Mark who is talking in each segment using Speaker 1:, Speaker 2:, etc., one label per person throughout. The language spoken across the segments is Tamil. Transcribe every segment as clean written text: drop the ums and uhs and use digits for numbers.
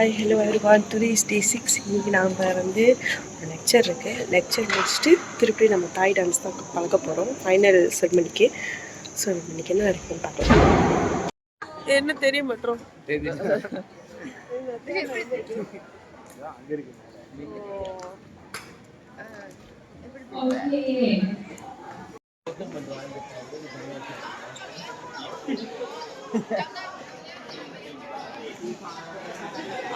Speaker 1: Hi hello everyone. Today is day 6. இன்றைக்கி நாம் வந்து ஒரு லெக்சர் இருக்குது. லெக்சர் முடிச்சுட்டு திருப்பி நம்ம தாய் டான்ஸ் தான் பழக்க போகிறோம் ஃபைனல் செக்மெண்ட்க்கு. ஸோ இன்றைக்கி என்ன இருக்குன்னு பார்க்கலாம். என்ன தெரிய மாட்டோம்.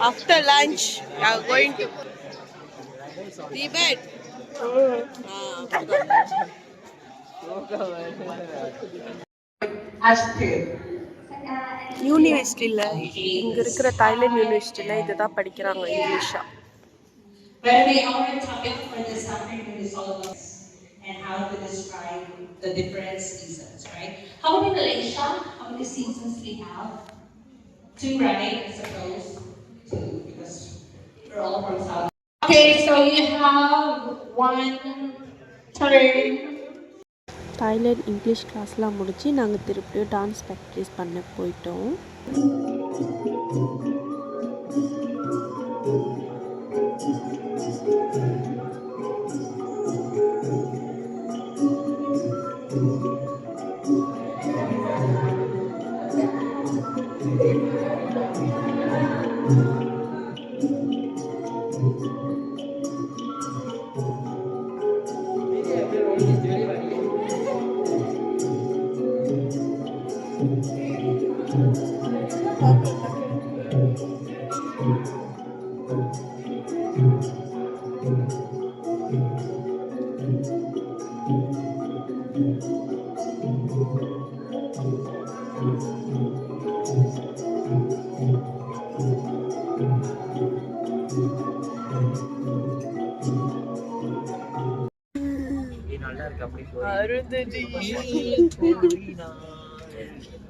Speaker 1: After lunch, we are going to debate. யூனிவர்சிட்டியில் இங்கே இருக்கிற தாய்லாந்து யூனிவர்சிட்டியில் இதை தான் படிக்கிறாங்க இங்கிலீஷா. And how to describe the different seasons, right? How about Malaysia? How many seasons we have? 2, right? I suppose 2 because we're all from South. Okay, so you have 1 turn. Thailand English கிளாஸ்லாம் முடிச்சு நாங்கள் திருப்பியும் டான்ஸ் ப்ராக்டிஸ் பண்ண போயிட்டோம்.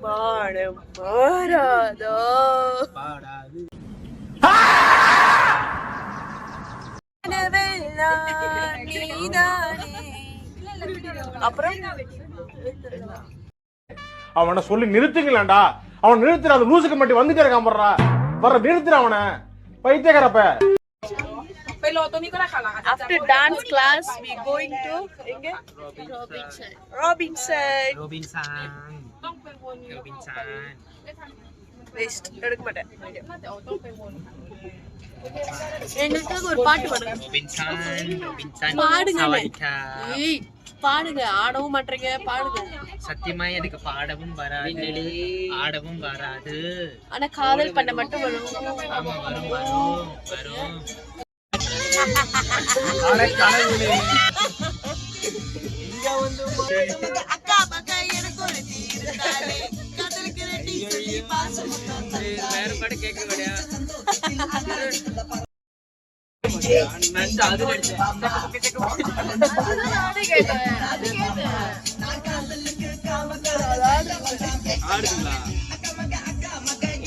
Speaker 1: பாடம் மாறாதோ அப்புறம்
Speaker 2: அவனை சொல்லி நிறுத்துங்களா? அவன் நிறுத்துற அந்த லூசுக்கு மட்டும் வந்துட்டே இருக்கான். வர்ற நிறுத்துற அவனை பைத்தியக்காரப்ப.
Speaker 1: After dance class, we going to Robinson. Waste. எடுக்க மாட்டேன். எங்களுக்காக ஒரு பாட்டு பாடுங்க. பாடுங்க. ஏய் பாடுங்க. ஆடவும் மாட்டீங்க. பாடுங்க.
Speaker 3: சத்தியமா எனக்கு பாடவும் வராது, ஆடவும் வராது.
Speaker 1: ஆனா காதல் பண்ண மட்டும் வரும்.
Speaker 3: ஆமா வரும் வரும் வரும்.
Speaker 1: அக்கா பக்கா எனக்கு ஒரு தீர்ந்தாலே காதலுக்கு ரெடி சொல்லி பாசம்
Speaker 3: வேற பாட்டு கேட்க கூடாது.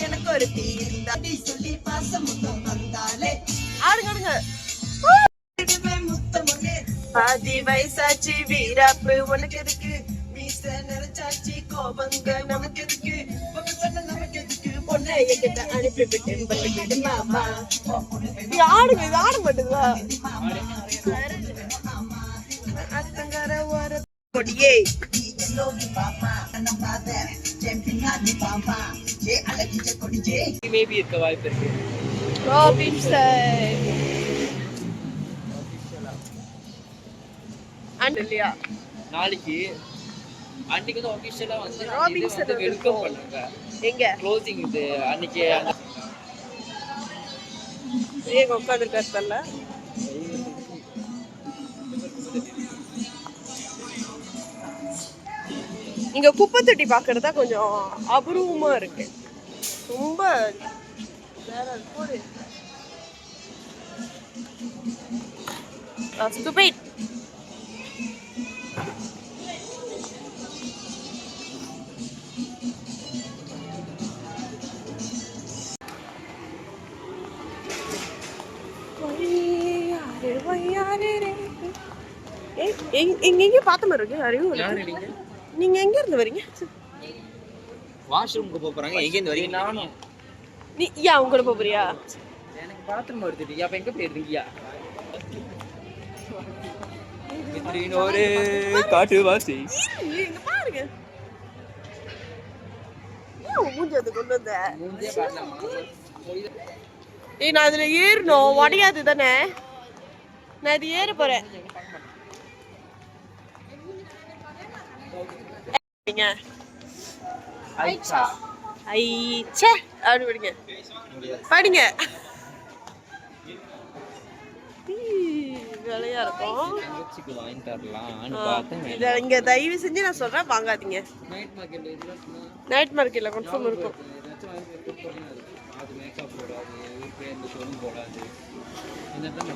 Speaker 1: எனக்கு ஒரு தீர்ந்தாலே சொல்லி பாசம் வந்தாலே ஆடுங்க. பாதி வயசாச்சு வீராப்பு உனக்கு எதுக்கு, மீச நினைச்சாச்சு கோபங்க நமக்கு எதுக்கு, நமக்கு எதுக்கு, பொண்ணை எங்கிட்ட அனுப்பி விட்டு மாமா. ஆடுங்க. இது ஆட மாட்டேங்குதா? அத்தங்கர ஒரு கொடியே
Speaker 3: மேபி இருக்க வாய்ப்பு இருக்கு. நாளைக்கு அன்னைக்கு வந்து ஆபீஷியலா வந்து வெல்கம் பண்ணுங்க.
Speaker 1: எங்க
Speaker 3: க்ளோசிங் இது அன்னைக்கு
Speaker 1: ஏங்க உட்கார்ந்துருக்காருல்ல. இங்க குப்பை தொட்டி பாக்குறதா கொஞ்சம் அபூர்வமா இருக்கு. ரொம்ப stupid. எங்க பார்த்த மாதிரி இருக்கு. அறிவு நீங்க எங்க இருந்து வரீங்க?
Speaker 3: வாஷ்ரூம்க்கு போறாங்க. எங்க இருந்து வரீங்க? நானும்.
Speaker 1: நீ யா உங்க கூட போறியா?
Speaker 3: பாத்ரூம் வருதுடி. அப்ப எங்க போயிருக்கீங்க? ஒரு காட்டுவாசி.
Speaker 4: இங்க பாருங்க. மூஞ்சி அது கொண்டு வந்த.
Speaker 3: மூஞ்சியே பாக்கலாம்.
Speaker 4: ஏய் நான் அதுல ஏறணும். உடையாது தானே? நான் இது ஏற போறேன். நீங்க
Speaker 3: ஐச்சா.
Speaker 4: ஐச்சே அப்படி படிங்க. படிங்க. வேலையா இருக்கும்.
Speaker 3: தங்கச்சிக்கு வாங்கி தரலாம்னு பார்த்தேன்.
Speaker 4: இத இங்க தயவு செஞ்சு நான் சொல்றேன் வாங்காதீங்க.
Speaker 3: நைட் மார்க்கெட்ல இல்லன்னா
Speaker 4: நைட் மார்க்கெட்ல கன்ஃபார்ம் இருக்கும்.
Speaker 3: ஏதாச்சும் வாங்கி கொடுத்தா அது மேக்கப் போடாது, ஊருக்கு எந்த சொல்லும் போடாது. என்னதான்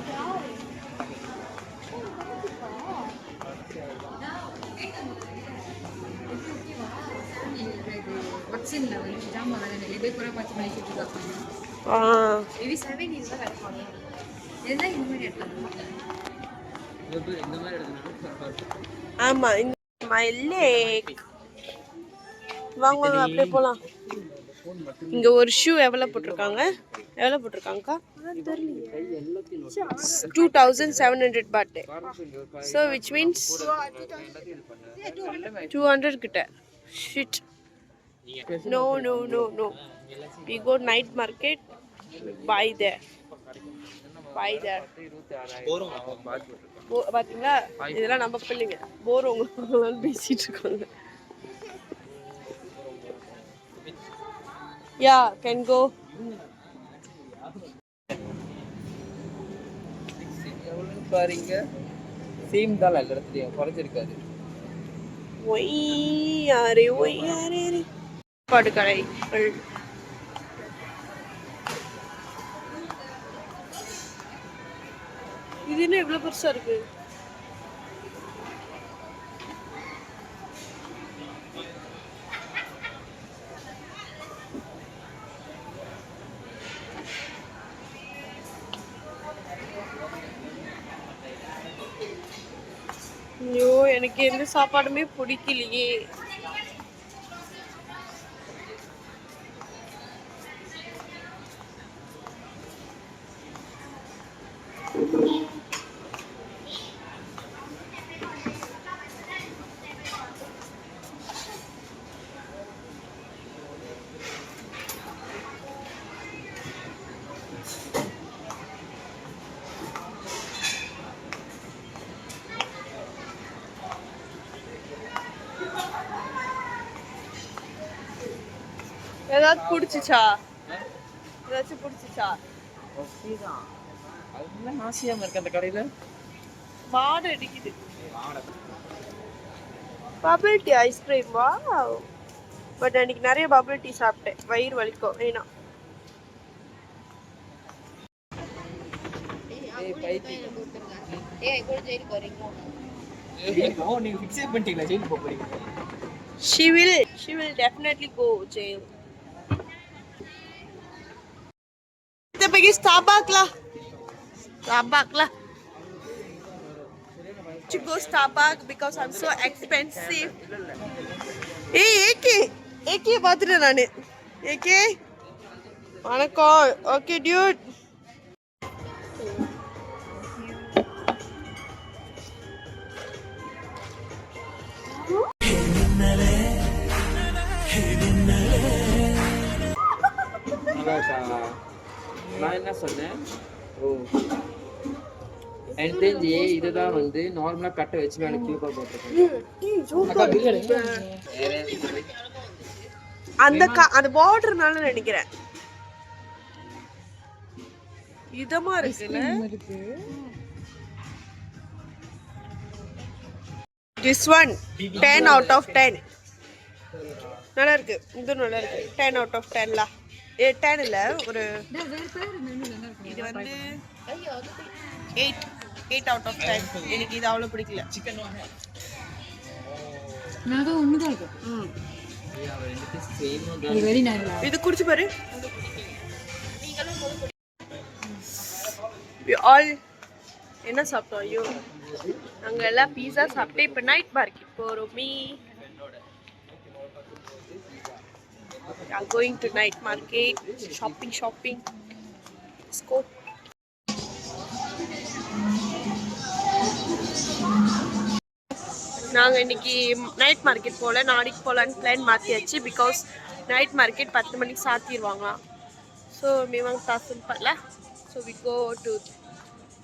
Speaker 3: இந்த மாதிரி எடுக்கணும்.
Speaker 4: ஆமா இந்த மை லேக் வாங்க வாங்க அப்படியே போலாம். இங்க ஒரு ஷூ எவ்வளவு போட்டிருக்காங்க? எவ்வளவு போட்டிருக்காங்கக்கா? தெரியல. 2700 baht. So which means 200 கிட்ட. Shit. No. We go night market. Buy there. பாத்தீங்களா? இதெல்லாம் நம்ம பிள்ளைங்க போர் உங்களுக்கு பேசிட்டு இருக்காங்க. Yeah, can go.
Speaker 3: பாருங்க சேம் தான் எல்லா இடத்துலயும் குறைஞ்சிருக்காது.
Speaker 4: ஒய்யாரே பாடுகடை. இது என்ன இவ்வளவு பெருசா இருக்கு? ஐயோ எனக்கு எந்த சாப்பாடுமே பிடிக்கலையே. ஏதாவது பிடிச்சிச்சா? ஏதாச்சும் பிடிச்சிச்சா?
Speaker 3: ஓகேதான். அதுதான் ஆசையாம இருக்கு அந்த கடையில.
Speaker 4: வாடை அடிக்குது. Bubble tea ice cream. Wow. But அன்னைக்கு நிறைய பபிள் டீ சாப்பிட்டேன். வயிறு வலிக்கும். ஏனா
Speaker 3: ஏய் பைத்தி. ஏய் கூட ஜெயிலுக்கு வரீங்களா? ஏய் நீங்க ஃபிக்ஸ் பண்ணிட்டீங்களா ஜெயிலுக்கு போக போறீங்க?
Speaker 4: She will definitely go jail. Kita pergi Starbucks lah. To go Starbucks because I'm so expensive. Hey, AK பாத்துட்டேன் நானு. AK வணக்கம். Okay dude.
Speaker 3: நான் என்ன சொன்னேன்? எனக்கு தெரிஞ்சு இதுதான் வந்து நார்மலா கட்டை வச்சு மேல கியூபா போட்டுருக்கேன்.
Speaker 4: அந்த பார்டர்னால நினைக்கிறேன். இதமா இருக்குல்ல. This one 10 out of 10. நல்லா இருக்கு. இது நல்லா இருக்கு. 10 out of 10 லா. 10 இல்ல ஒரு இது வந்து 8 out of 10. எனக்கு இது அவ்வளவு பிடிக்கல. சிக்கன் வாங்க.
Speaker 5: நாங்க ஒண்ணு தான் இருக்கு. இது வெரி நைஸ்.
Speaker 4: இது குடிச்சு பாரு. we all என்ன சாப்பிட்டோம்? ஐயோ நாங்க எல்லாம் பீஸா சாப்பிட்டு இப்ப நைட் மார்க்கெட் போறோமே. We are going to night market shopping. Let's go. நாங்கள் இன்னைக்கு நைட் மார்க்கெட் போகல, நாளைக்கு போகலான்னு பிளான் மாற்றியாச்சு. பிகாஸ் நைட் மார்க்கெட் 10 மணிக்கு சாத்திடுவாங்களாம். ஸோ மேவாங்க தாசன் படல. So we go to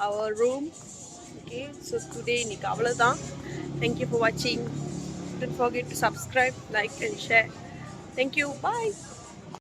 Speaker 4: our room. Okay, so today இன்னைக்கு அவ்வளோதான். தேங்க்யூ ஃபார் வாட்சிங். Don't forget to subscribe, like and share. Thank you. Bye.